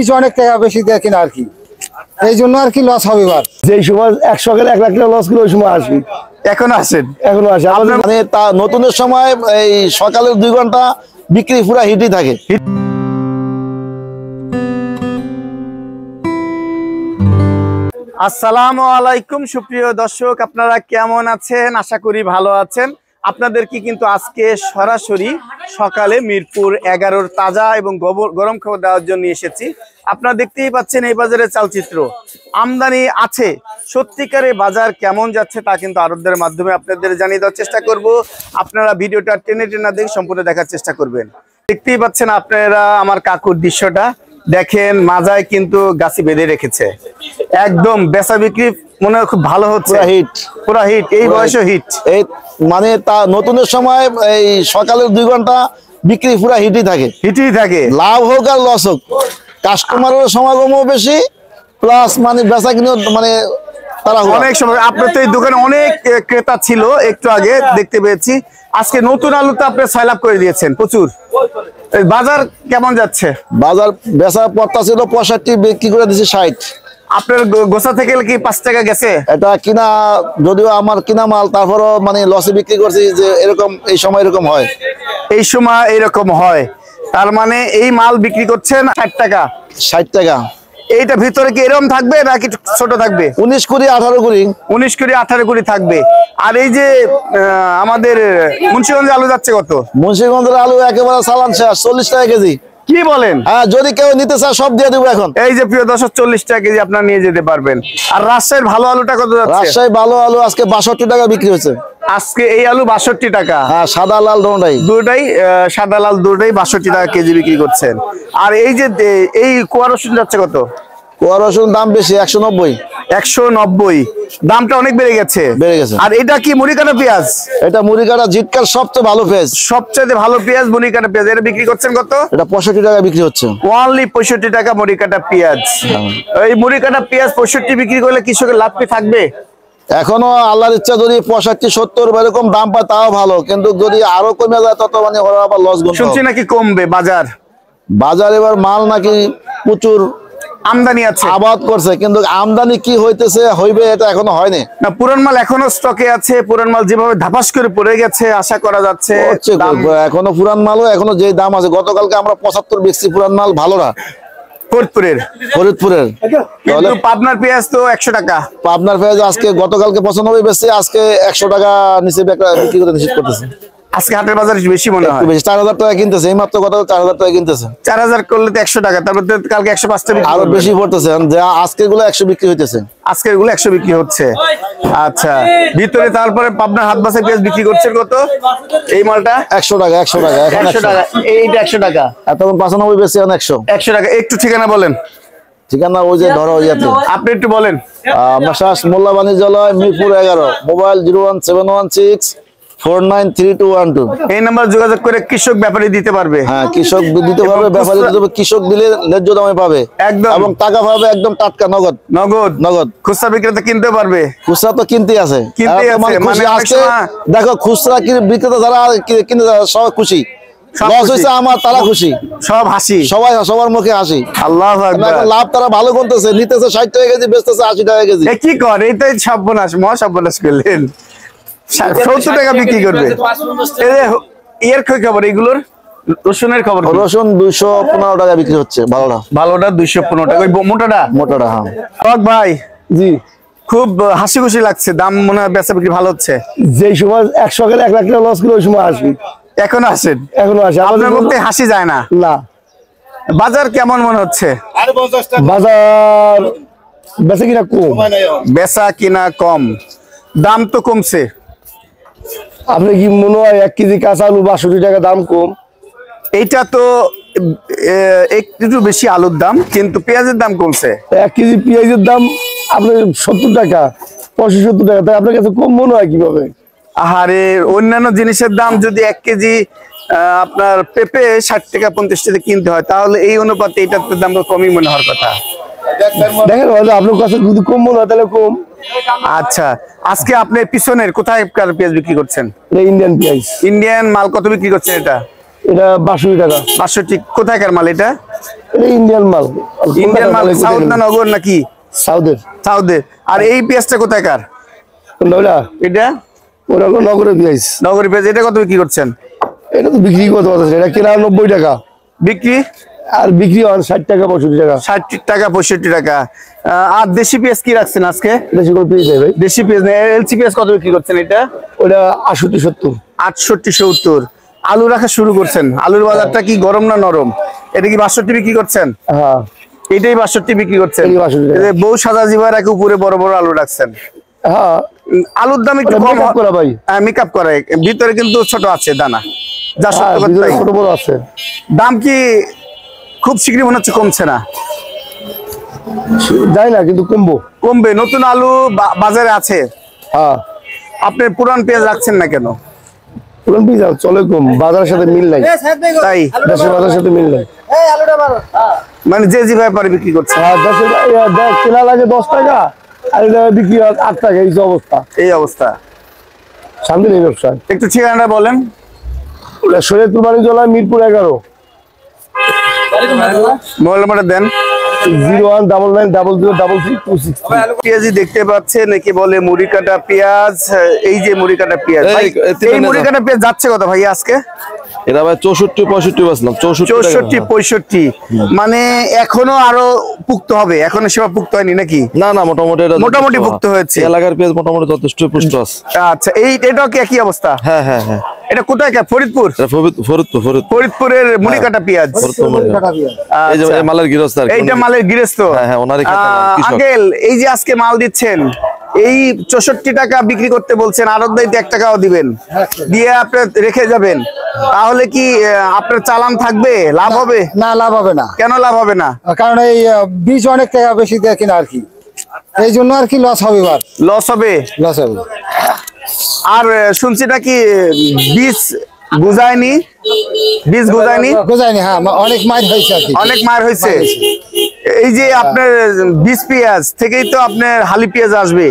কিছু অনেক টাকা বেশি দিয়ে কিনা আর কি, এই জন্য আর কি লস হবে। এবার যে সময় 100 টাকা 1 লাখ টাকা লস করে ওই সময় আসি, এখনো আসেন? এখনো আসে। মানে তা নতুনের সময় এই সকালের 2 ঘন্টা বিক্রি পুরা হিটই থাকে। আসসালামু আলাইকুম সুপ্রিয় দর্শক, আপনারা কেমন আছেন? আশা করি ভালো আছেন। আপনাদেরকে কিন্তু আজকে সরাসরি সকালে মিরপুর 11-র তাজা এবং গরম খবর দেওয়ার জন্য এসেছি। আপনারা দেখতেই পাচ্ছেন এই বাজারের চালচিত্র, আমদানি আছে। সত্যিকারে বাজার কেমন যাচ্ছে তা কিন্তু আরবদের মাধ্যমে আপনাদের জানিয়ে দেওয়ার চেষ্টা করব। আপনারা ভিডিওটা টেনে দেখে সম্পূর্ণ দেখার চেষ্টা করবেন। দেখতেই পাচ্ছেন আপনারা আমার কাকুর দৃশ্যটা দেখেন, মাজায় কিন্তু গাছি বেঁধে রেখেছে। একদম বেচা বিক্রি মনে হয় খুব ভালো হচ্ছে, পুরা হিট এই বয়সে হিট। এই মানে তা নতুনের সময় এই সকালের 2 ঘন্টা বিক্রি পুরা হিটই থাকে, লাভ হোক আর লস হোক, কাস্টমারের সমাগমও বেশি, প্লাস মানে বেচা কিনে মানে তারা অনেক সময়। আপনার তো এই দোকানে অনেক ক্রেতা ছিল, একটু আগে দেখতে পেয়েছি। আজকে নতুন আলু তো আপনি 6 লাখ করে দিয়েছেন, প্রচুর। বাজার কেমন যাচ্ছে? বাজার বেচা পড়তা ছিল 65, বিক্রি করে দিয়েছি 60। আপনার গোসা থেকে কি 5 টাকা গেছে? এটা কিনা, যদিও আমার কিনা মাল, তারপরও মানে লসে বিক্রি করছি, যে এরকম এই সময় এরকম হয়, এই সময় এরকম হয়। তার মানে এই মাল বিক্রি করছেন 60 টাকা। 60 টাকা। এইটা ভিতরে কি এরকম থাকবে নাকি ছোট থাকবে? 19 কুড়ি 18 কুড়ি, 19 কুড়ি 18 কুড়ি থাকবে। আর এই যে আমাদের মুন্সিগঞ্জে আলু যাচ্ছে কত? মুন্সিগঞ্জের আলু একেবারে চালান শেষ, 40 টাকা কেজি। কি বলেন? হ্যাঁ, যদি কেউ নিতে চায় সব দিয়ে দেবো এখন। এই যে প্রিয় দর্শক, 40 টাকা কেজি আপনারা নিয়ে যেতে পারবেন। আর রাজশাহীর ভালো আলুটা কত যাচ্ছে? রাজশাহী ভালো আলু আজকে 62 টাকা বিক্রি হচ্ছে। আজকে এই আলু 62 টাকা। হ্যাঁ, সাদা লাল দুটাই সাদা লাল দুটাই 62 টাকা কেজি বিক্রি করছেন। আর এই যে এই কুয়া রসুন যাচ্ছে কত? কুয়া রসুন দাম বেশি, 190। 190, দামটা অনেক বেড়ে গেছে। আর এটা কি মুড়িকাটা পেঁয়াজ? এটা মুড়িকাটা জিটকার সবচেয়ে ভালো পেঁয়াজ, সবচেয়ে ভালো পেঁয়াজ মুড়িকাটা পেঁয়াজ। এটা বিক্রি করছেন কত? এটা 65 টাকা বিক্রি হচ্ছে। অনলি 65 টাকা মুড়িকাটা পেঁয়াজ। এই মুড়িকাটা পেঁয়াজ 65 বিক্রি করলে কৃষকের লাভ কি থাকবে? এখনো আল্লাহর ইচ্ছা যদি 65 70 এরকম দাম পায় তাও ভালো, কিন্তু যদি আরো কমে যায় তত মানে ওরা আবার লস গুনতে। শুনছি নাকি কমবে বাজার এবার মাল নাকি প্রচুর আমদানি আছে, আবাদ করছে, কিন্তু আমদানি কি হইতেছে হইবে এটা এখনো হয়নি। না, পুরান মাল এখনো স্টকে আছে। পুরান মাল যেভাবে ধাপাস করে পড়ে গেছে, আশা করা যাচ্ছে এখনো পুরান মালও এখনো যে দাম আছে। গতকালকে আমরা 75 বেচছি পুরান মাল, ভালো না। ফরিদপুরের কিন্তু পাবনার পেঁয়াজ তো 100 টাকা। পাবনার পেঁয়াজ আজকে গতকালকে 95 বেচছি, আজকে 100 টাকা নিচে বিক্রি করতে নিষেধ করতেছে। আজকে হাটের বাজার বেশি মনে হয়, 4000 টাকা কিনতেছে, এই মাত্র গতকাল 4000 টাকা কিনতেছে। 4000 করলে তো 100 টাকা, তারপর কালকে 105 টাকা আরো বেশি পড়তেছে। আজকের গুলো 100 বিক্রি হইতেছে, আজকের গুলো 100 বিক্রি হচ্ছে। আচ্ছা, ভিতরে তারপরে পাবনার হাত বাসা পেঁয়াজ বিক্রি করছেন কত? এই মালটা 100 টাকা। 100 টাকা, এইটা 100 টাকা। এতক্ষণ 95 বেশি, 100 টাকা। একটু ঠিকানা বলেন। ঠিকানা ওই যে ধরো ইয়াতে, আপনি একটু বলেন। মেসার্স মোল্লা বাণিজ্যালয়, মিরপুর 11, মোবাইল 01716493212। এই নাম্বার যোগাযোগ করে কৃষক ব্যাপারী দিতে পারবে। হ্যাঁ, কৃষক দিতে পারবে, ব্যাপারী দিতে পারবে। কৃষক দিলে ন্যায্য দামে পাবে একদম, এবং টাকা পাবে একদম টাটকা, নগদ। খুচরা বিক্রেতা কিনতে পারবে, খুচরা তো কিনতে আছে। মানে আজকে দেখো, খুচরা বিক্রেতা যারা কিনতে সবাই খুশি, লস হইছে আমার, তারা খুশি, সব হাসি, সবার মুখে হাসি। আল্লাহু আকবার। লাভ তারা ভালো করতেছে, নিতেছে 60 টাকা কেজি, বেচতেছে 80 টাকা কেজি। কি করে? এইটাই সর্বনাশ, মহাসর্বনাশ করলেন। 70 টাকা বিক্রি করবে। এর কি খবর? এগুলোর রসুনের খবর? রসুন 215 টাকা বিক্রি হচ্ছে, ভালোটা 215 টাকা। ওই মোটাটা? হ্যাঁ ভাই, জি খুব হাসি খুশি লাগছে, দাম মনে হয় বেচা বিক্রি ভালো হচ্ছে। যে সময় 100 টাকা 1 লাখ টাকা লস করে ওই সময় আসি, এখনো আসেন? এখনো আসে। আপনার মধ্যে হাসি যায় না? বাজার কেমন মনে হচ্ছে? বাজার বেচা কিনা কম, দাম তো কমছে। আপনি কি মনে হয় 1 কেজি কাঁচা আলু 62 টাকা দাম কম? এইটা তো একটু বেশি আলুর দাম, কিন্তু পেঁয়াজের দাম কমছে। 1 কেজি পেঁয়াজের দাম আপনার 70 টাকা, 75-70 টাকা, তাই আপনার কাছে কম মনে হয় কিভাবে? আহারে, অন্যান্য জিনিসের দাম যদি 1 কেজি আপনার পেঁপে 60 টাকা 50 টাকা কিনতে হয়, তাহলে এই অনুপাতে এটার দাম কমই মনে হওয়ার কথা। দেখেন আপনার কাছে যদি কম মনে হয় তাহলে কম। আচ্ছা, আজকে আপনি পিছনের কোথায় পেঁয়াজ বিক্রি করছেন? ইন্ডিয়ান পেঁয়াজ। ইন্ডিয়ান মাল কত বিক্রি করছেন? এটা এটা 62 টাকা। 62 কোথাকার মাল এটা? এটা ইন্ডিয়ান মাল। ইন্ডিয়ান মাল, সাউথ না নগর নাকি? সাউথের। সাউথের। আর এই পেঁয়াজটা কোথাকার? কোনটা? এটা ওটা হলো নগরের পেঁয়াজ। নগরী পেঁয়াজ। এটা কত বিক্রি করছেন? এটা তো বিক্রি করতে পারতেছে, এটা কেনা 90 টাকা, বিক্রি আর বিক্রি হয় 60 টাকা 65 টাকা। 60 টাকা 65 টাকা। আর দেশি পেঁয়াজ কি রাখছেন আজকে? দেশি করে পেঁয়াজ ভাই। দেশি পেঁয়াজ না, এলসি পেঁয়াজ কত বিক্রি করছেন এটা? ওটা 68 70। 68 70। আলু রাখা শুরু করছেন। আলুর বাজারটা কি গরম না নরম? এটা কি 62 বিক্রি করছেন? হ্যাঁ, এটাই 62 বিক্রি করছেন। এই 62 টাকা। এই যে বউ সাদা জিবা রাখে উপরে বড় বড় আলু রাখছেন। হ্যাঁ, আলুর দাম একটু ওটা কম make up করা ভাই। মেকআপ করে, ভিতরে কিন্তু ছোট আছে দানা, যা হ্যাঁ, সত্য কথা ভিতরে তাই। ছোট বড় আছে। দাম কি খুব শীঘ্রই মনে হচ্ছে কমছে না? যাই না, কিন্তু কমবো। কমবে। নতুন আলু বাজারে আছে, হ্যাঁ, আপনি পুরান পেঁয়াজ রাখছেন না কেন? পুরান পেঁয়াজ চলে কম, বাজারের সাথে মিল নাই, তাই দেশের বাজারের সাথে মিল নাই। মানে যে যেভাবে পারে বিক্রি করছে। আর দেশের কেনা লাগে 10 টাকা, আর এটা বিক্রি হয় 8 টাকা। এই যে অবস্থা, এই অবস্থা। শান্তি নেই ব্যবসায়। একটু ঠিকানাটা বলেন। শরীয়তপুর বাণিজ্যালয়, মিরপুর 11। মোবাইল নাম্বারটা দেন। 0199003326। পেঁয়াজি দেখতে পাচ্ছেন, নাকি বলে মুড়ি কাটা পেঁয়াজ। এই যে মুড়ি কাটা পেঁয়াজ, ভাই, এই মুড়ি কাটা পেঁয়াজ যাচ্ছে কত ভাই আজকে? এটা ভাই 64 65 বেচলাম। 64 65। মানে এখনো আরো পুক্ত হবে, এখনো সেবা পুক্ত হয়নি নাকি? না না, মোটামুটি এটা মোটামুটি পুক্ত হয়েছে। এলাকার পেঁয়াজ মোটামুটি যথেষ্ট পুষ্ট আছে। আচ্ছা, এটাও কি একই অবস্থা? হ্যাঁ হ্যাঁ হ্যাঁ, এটা কোথায়? ফরিদপুর। এটা ফরিদপুর। ফরিদপুরের মুড়ি কাটা পেঁয়াজ। ফরিদপুর মানে। এই যে আচ্ছা। এই মালের গৃহস্থ আর কি। এইটা মালের গৃহস্থ। হ্যাঁ হ্যাঁ, ওনারই খেতে কৃষক। আঙ্কেল, এই যে আজকে মাল দিচ্ছেন, এই 64 টাকা বিক্রি করতে বলছেন, আড়তদারিতে 1 টাকাও দিবেন, দিয়ে আপনি রেখে যাবেন, তাহলে কি আপনার চালান থাকবে? লাভ হবে না, লাভ হবে না। কেন লাভ হবে না? কারণ এই বীজ অনেক টাকা বেশি দিয়ে কিনা আর কি, এই জন্য আর কি লস হবে। লস হবে। লস হবে। আর শুনছি নাকি বীজ গুজায়নি, বীজ গুজায়নি, বোঝায়নি। হ্যাঁ, অনেক মাইর হয়েছে আর কি। অনেক মার হয়েছে। এই যে আপনার বীজ পেঁয়াজ থেকেই তো আপনার হালি পেঁয়াজ আসবে,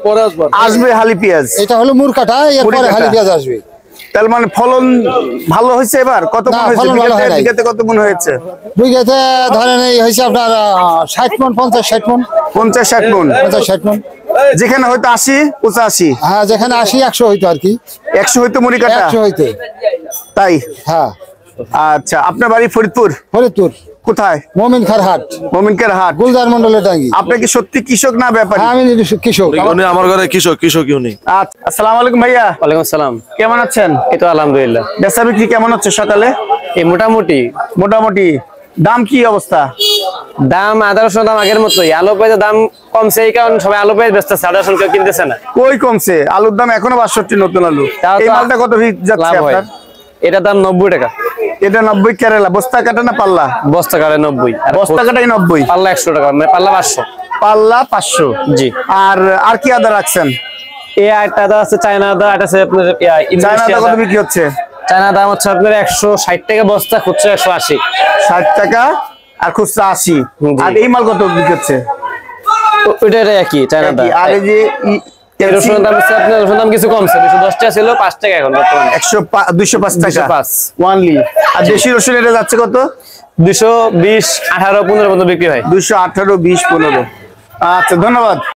পরে আসবা। আসবে হালি পেঁয়াজ। এটা হলো মুরকাটা, এরপরে মুরকাটা। হালি পেঁয়াজ আসবে। তার মানে ফলন ভালো হয়েছে এবার? কত না, মন হয়েছে? ফলন ভালো হয় নাই। বিঘাতে কত মন হয়েছে? বিঘাতে ধরেন এই হয়েছে আপনার 60 মন, 50-60 মন। 50-60 মন। 50-60 মন। যেখানে হয়তো 80-85। হ্যাঁ, যেখানে 80-100 হইতো আর কি। 100 হয়তো মুড়ি কাটা। 100 হইতো। তাই? হ্যাঁ। আচ্ছা, আপনার বাড়ি ফরিদপুর ফরিদপুর কোথায়? মমিন খার হাট, মোমিনকের হাট। গুলজার মন্ডলের টাঙ্গি। আপনি কি সত্যি কৃষক না ব্যাপারী? হ্যাঁ, আমি কৃষক। উনি আমার ঘরে কৃষক উনি। আচ্ছা, আসসালামু আলাইকুম ভাইয়া। ওয়ালাইকুম আসসালাম। কেমন আছেন? এই তো আলহামদুলিল্লাহ। বেচা বিক্রি কেমন হচ্ছে সকালে? এই মোটামুটি মোটামুটি। দাম কি অবস্থা? দাম আদা রসুন দাম আগের মতোই। আলু পেঁয়াজের দাম কমছে, এই কারণে সবাই আলু পেঁয়াজ বেচতেছে, আদা রসুন কেউ কিনতেছে না। কই কমছে? আলুর দাম এখনো 62, নতুন আলু। তাও তো এই মালটা কত যাচ্ছে লাভ হয়। আপনার? এটার দাম 90 টাকা। এটা 90 কেরালা। বস্তা কাটা না পাল্লা? বস্তা কাটে 90, আর বস্তা কাটাই 90, পাল্লা 100 টাকা, মানে পাল্লা 500। পাল্লা 500। জি। আর কি আদা রাখছেন? এই একটা আদা আছে, চায়না আদা, এটা আছে আপনার চায়না ইন্দোনেশিয়া আদা আদা। কত বিক্রি হচ্ছে? চায়না দাম হচ্ছে আপনার 160 টাকা বস্তা, খুচরা 180। 60 টাকা আর খুচরা 80। জি। আর এই মাল কত বিক্রি হচ্ছে? ওইটা একই চায়না আদা। আর এই যে এই রসুনের দাম হচ্ছে আপনার, রসুন দাম কিছু কমছে, 210 টাকা ছিল, 5 টাকা এখন বর্তমানে। 205 টাকা 205 ওয়ানলি। আর দেশি রসুন এটা যাচ্ছে কত? 220, 18, 15 পর্যন্ত বিক্রি হয়। 218, 20, 15। আচ্ছা, ধন্যবাদ।